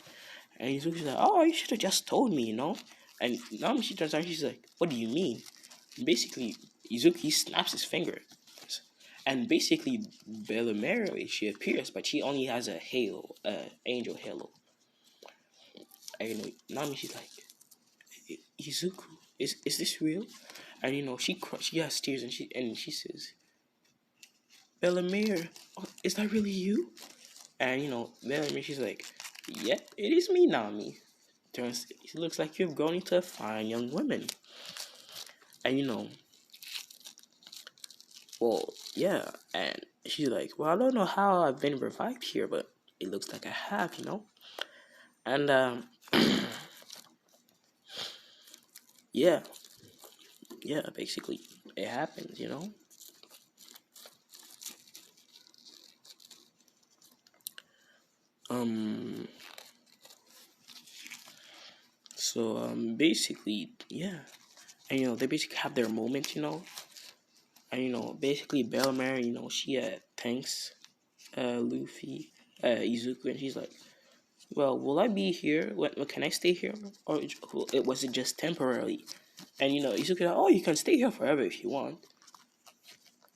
And Izuku's like, "Oh, you should have just told me, And now she turns around, she's like, "What do you mean?" Basically, Izuki snaps his finger, and basically, Bellemere, she appears, but she only has a halo, angel halo. And Nami, she's like, "Izuku, is this real?" And she has tears, and she says, "Bellemere, is that really you?" And Bellemere, she's like, "Yep, it is me, Nami. It looks like you've grown into a fine young woman." And well, yeah. And she's like, "Well, I don't know how I've been revived here, but it looks like I have. And yeah, yeah, basically it happens. Um so basically, yeah. And they basically have their moment. And basically Bellemere, she thanks Luffy, Izuku, and she's like, "Well, will I be here? Can I stay here, or was it just temporarily?" And Izuku, like, "Oh, you can stay here forever if you want.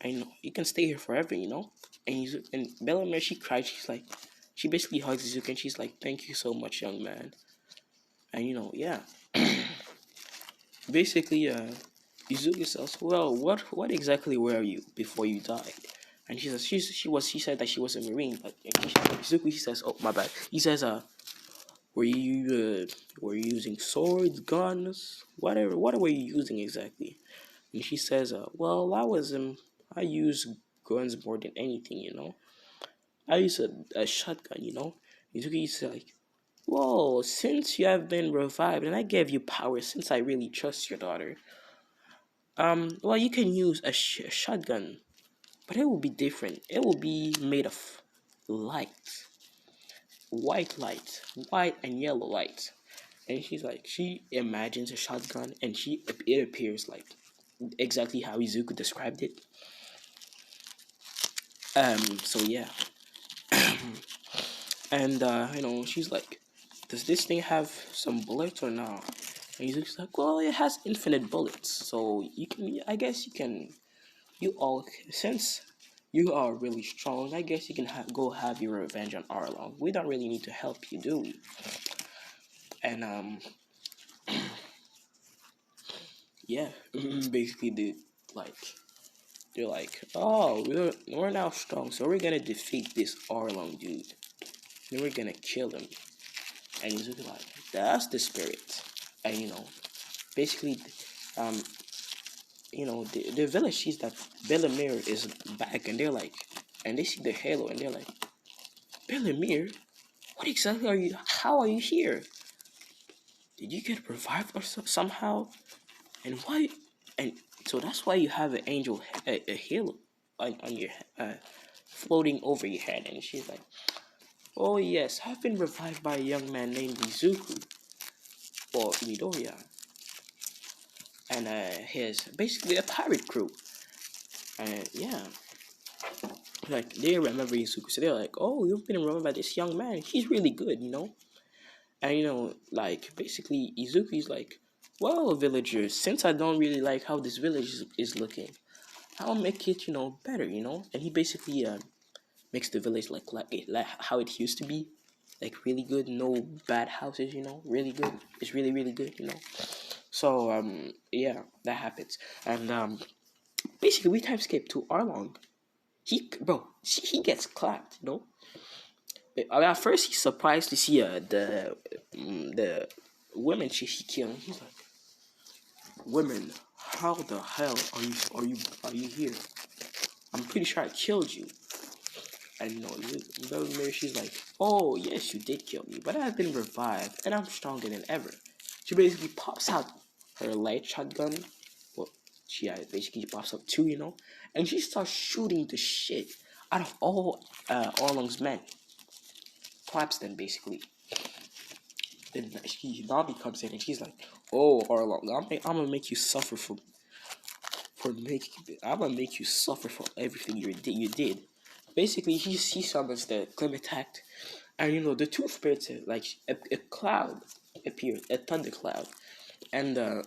And you can stay here forever. And Bellemere, she cried. She's like, she basically hugs Izuku, and she's like, "Thank you so much, young man." And yeah. Basically, Izuku says, "Well, what exactly were you before you died?" And she says she said that she was a marine, but Izuku, he says, "Oh, my bad." He says, were you using swords, guns, whatever? What were you using exactly?" And she says, "Well, I use guns more than anything. I use a shotgun. Izuki's like, "Whoa, since you have been revived and I gave you power, since I really trust your daughter, well, you can use a shotgun, but it will be different. It will be made of light, white light, white and yellow light. And she's like, she imagines a shotgun, and it appears like exactly how Izuku described it. So yeah, and she's like, does this thing have some bullets or not? And Izuku's like, well, it has infinite bullets, so you can, I guess you can, you all, since you are really strong, I guess you can go have your revenge on Arlong. We don't really need to help you, do we? And yeah, basically like they're like, oh, we're now strong, so we're gonna defeat this Arlong dude, and we're gonna kill him. And he's like, that's the spirit. And basically, um, the village sees that Bellemere is back, and they're like, and they see the halo, and they're like, Bellemere, what exactly are you? How are you here? Did you get revived or somehow? And why? And so that's why you have an angel, a halo on your floating over your head. And she's like, oh yes, I've been revived by a young man named Izuku or Midoriya, and his basically a pirate crew. And yeah, like they remember Izuku, so they're like, oh, you've been remembered by this young man. He's really good. And like basically Izuku's like, well, villagers, since I don't really like how this village is looking, I'll make it better. And he basically makes the village like how it used to be, like really good, no bad houses. Really good. It's really really good. So yeah, that happens, and basically we time skip to Arlong. He gets clapped. At first he's surprised to see the women she killed. He's like, women, how the hell are you here? I'm pretty sure I killed you. And she's like, oh yes, you did kill me, but I've been revived and I'm stronger than ever. She basically pops out her light shotgun. Well, she basically pops up two, and she starts shooting the shit out of all Orlong's men. Claps them basically. Then Nami comes in and she's like, "Oh, Arlong, I'm gonna make you suffer I'm gonna make you suffer for everything you did." Basically, he summons the Climatact, and the two spirits like a cloud appears, a thundercloud, and a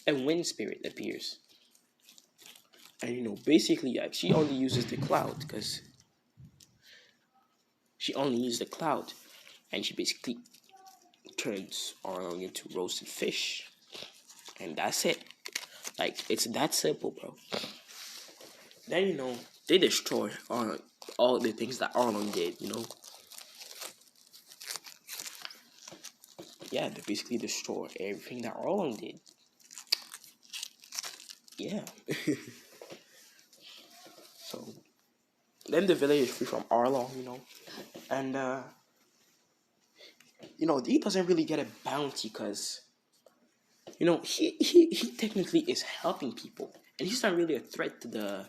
wind spirit appears, and basically like she only uses the cloud because she only uses the cloud, and she basically turns Arlong into roasted fish, and that's it. Like it's that simple, bro. Then they destroy all the things that Arlong did. Yeah, they basically destroy everything that Arlong did. Yeah. So then the village is free from Arlong. And he doesn't really get a bounty because he technically is helping people, and he's not really a threat to the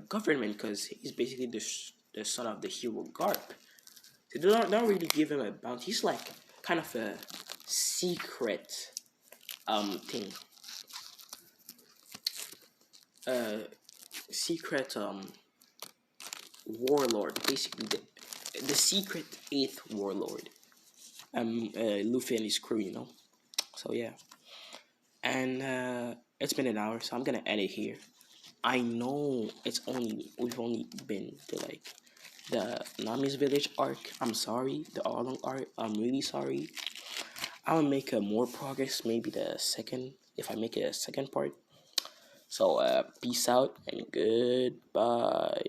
government because he's basically the son of the hero Garp. So they don't really give him a bounty. He's like kind of a secret thing. Secret warlord, basically the secret 8th warlord. Luffy and his crew. So yeah. And it's been an hour, so I'm gonna end it here. I know we've only been to like the Nami's village arc. I'm sorry, the Arlong arc. I'm really sorry. I'll make a more progress, maybe the second, if I make it a second part. So peace out and goodbye.